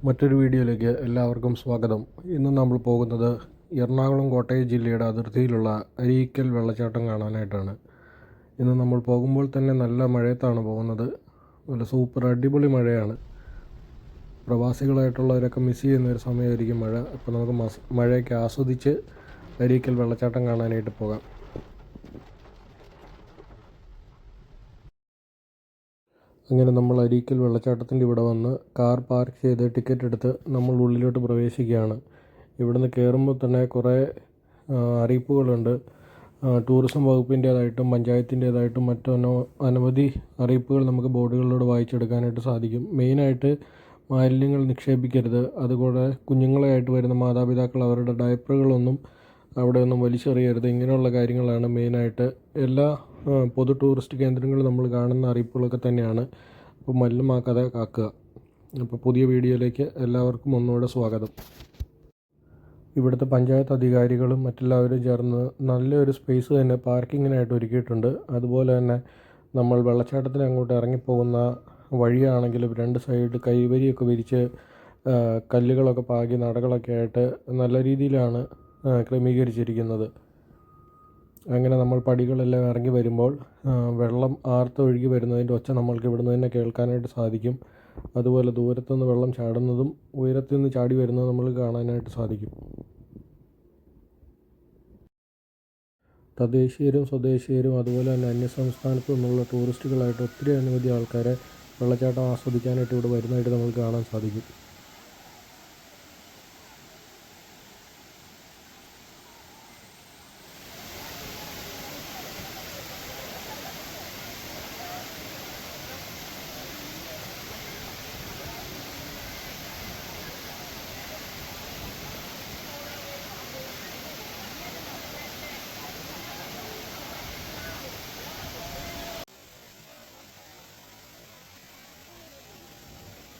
മറ്റൊരു വീഡിയോയിലേക്ക് എല്ലാവർക്കും സ്വാഗതം. ഇന്ന് നമ്മൾ പോകുന്നത് എറണാകുളം കോട്ടയം ജില്ലയുടെ അതിർത്തിയിലുള്ള അരീക്കൽ വെള്ളച്ചാട്ടം കാണാനായിട്ടാണ്. ഇന്ന് നമ്മൾ പോകുമ്പോൾ തന്നെ നല്ല മഴയത്താണ് പോകുന്നത്. നല്ല സൂപ്പർ അടിപൊളി മഴയാണ്. പ്രവാസികളായിട്ടുള്ളവരൊക്കെ മിസ് ചെയ്യുന്നൊരു സമയമായിരിക്കും മഴ. അപ്പോൾ നമുക്ക് മഴയൊക്കെ ആസ്വദിച്ച് അരീക്കൽ വെള്ളച്ചാട്ടം കാണാനായിട്ട് പോകാം. അങ്ങനെ നമ്മൾ അരീക്കൽ വെള്ളച്ചാട്ടത്തിൻ്റെ ഇവിടെ വന്ന് കാർ പാർക്ക് ചെയ്ത് ടിക്കറ്റ് എടുത്ത് നമ്മൾ ഉള്ളിലോട്ട് പ്രവേശിക്കുകയാണ്. ഇവിടുന്ന് കയറുമ്പോൾ തന്നെ കുറേ അറിയിപ്പുകളുണ്ട്. ടൂറിസം വകുപ്പിൻ്റേതായിട്ടും പഞ്ചായത്തിൻ്റേതായിട്ടും അനവധി അറിയിപ്പുകൾ നമുക്ക് ബോർഡുകളിലൂടെ വായിച്ചെടുക്കാനായിട്ട് സാധിക്കും. മെയിനായിട്ട് മാലിന്യങ്ങൾ നിക്ഷേപിക്കരുത്, അതുകൂടെ കുഞ്ഞുങ്ങളായിട്ട് വരുന്ന മാതാപിതാക്കൾ അവരുടെ ഡയപ്പറുകളൊന്നും അവിടെയൊന്നും വലിച്ചെറിയരുത്, ഇങ്ങനെയുള്ള കാര്യങ്ങളാണ് മെയിനായിട്ട് എല്ലാ പൊതു ടൂറിസ്റ്റ് കേന്ദ്രങ്ങളിൽ നമ്മൾ കാണുന്ന അറിയിപ്പുകളൊക്കെ തന്നെയാണ്. അപ്പോൾ മലിനമാക്കാതെ കാക്കുക. അപ്പോൾ പുതിയ വീഡിയോയിലേക്ക് എല്ലാവർക്കും ഒന്നുകൂടെ സ്വാഗതം. ഇവിടുത്തെ പഞ്ചായത്ത് അധികാരികളും മറ്റെല്ലാവരും ചേർന്ന് നല്ലൊരു സ്പേസ് തന്നെ പാർക്കിങ്ങിനായിട്ട് ഒരുക്കിയിട്ടുണ്ട്. അതുപോലെ തന്നെ നമ്മൾ വെള്ളച്ചാട്ടത്തിന് അങ്ങോട്ട് ഇറങ്ങിപ്പോകുന്ന വഴിയാണെങ്കിലും രണ്ട് സൈഡ് കൈവരിയൊക്കെ വിരിച്ച് കല്ലുകളൊക്കെ പാകി നടകളൊക്കെ ആയിട്ട് നല്ല രീതിയിലാണ് ക്രമീകരിച്ചിരിക്കുന്നത്. അങ്ങനെ നമ്മൾ പടികളെല്ലാം ഇറങ്ങി വരുമ്പോൾ വെള്ളം ആർത്തൊഴുകി വരുന്നതിൻ്റെ ഒച്ച നമ്മൾക്ക് ഇവിടുന്ന് തന്നെ കേൾക്കാനായിട്ട് സാധിക്കും. അതുപോലെ ദൂരത്തുനിന്ന് വെള്ളം ചാടുന്നതും ഉയരത്തിൽ നിന്ന് ചാടി വരുന്നതും നമ്മൾ കാണാനായിട്ട് സാധിക്കും. തദ്ദേശീയരും സ്വദേശീയരും അതുപോലെ തന്നെ അന്യസംസ്ഥാനത്തു നിന്നുള്ള ടൂറിസ്റ്റുകളായിട്ട് ഒത്തിരി അനവധി ആൾക്കാരെ വെള്ളച്ചാട്ടം ആസ്വദിക്കാനായിട്ട് ഇവിടെ വരുന്നതായിട്ട് നമുക്ക് കാണാൻ സാധിക്കും.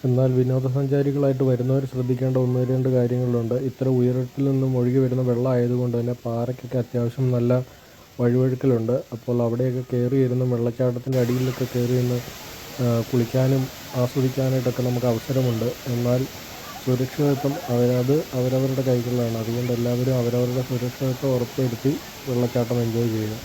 എന്നാൽ വിനോദസഞ്ചാരികളായിട്ട് വരുന്നവർ ശ്രദ്ധിക്കേണ്ട ഒന്ന് രണ്ട് കാര്യങ്ങളുണ്ട്. ഇത്ര ഉയരത്തിൽ നിന്നും ഒഴുകി വരുന്ന വെള്ളം ആയതുകൊണ്ട് തന്നെ പാറയ്ക്കൊക്കെ അത്യാവശ്യം നല്ല വഴുവഴുക്കലുണ്ട്. അപ്പോൾ അവിടെയൊക്കെ കയറി ഇരുന്ന് വെള്ളച്ചാട്ടത്തിൻ്റെ അടിയിലൊക്കെ കയറി നിന്ന് കുളിക്കാനും ആസ്വദിക്കാനായിട്ടൊക്കെ നമുക്ക് അവസരമുണ്ട്. എന്നാൽ സുരക്ഷിതത്വം അവരവരുടെ കൈകളിലാണ്. അതുകൊണ്ട് എല്ലാവരും അവരവരുടെ സുരക്ഷിതത്വം ഉറപ്പുവരുത്തി വെള്ളച്ചാട്ടം എൻജോയ് ചെയ്യുക.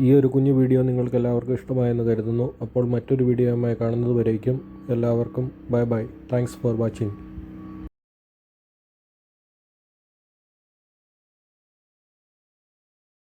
ഈ ഒരു കുഞ്ഞു വീഡിയോ നിങ്ങൾക്ക് എല്ലാവർക്കും ഇഷ്ടമായെന്ന് കരുതുന്നു. അപ്പോൾ മറ്റൊരു വീഡിയോയുമായി കാണുന്നത് വരേക്കും എല്ലാവർക്കും bye bye. Thanks for watching.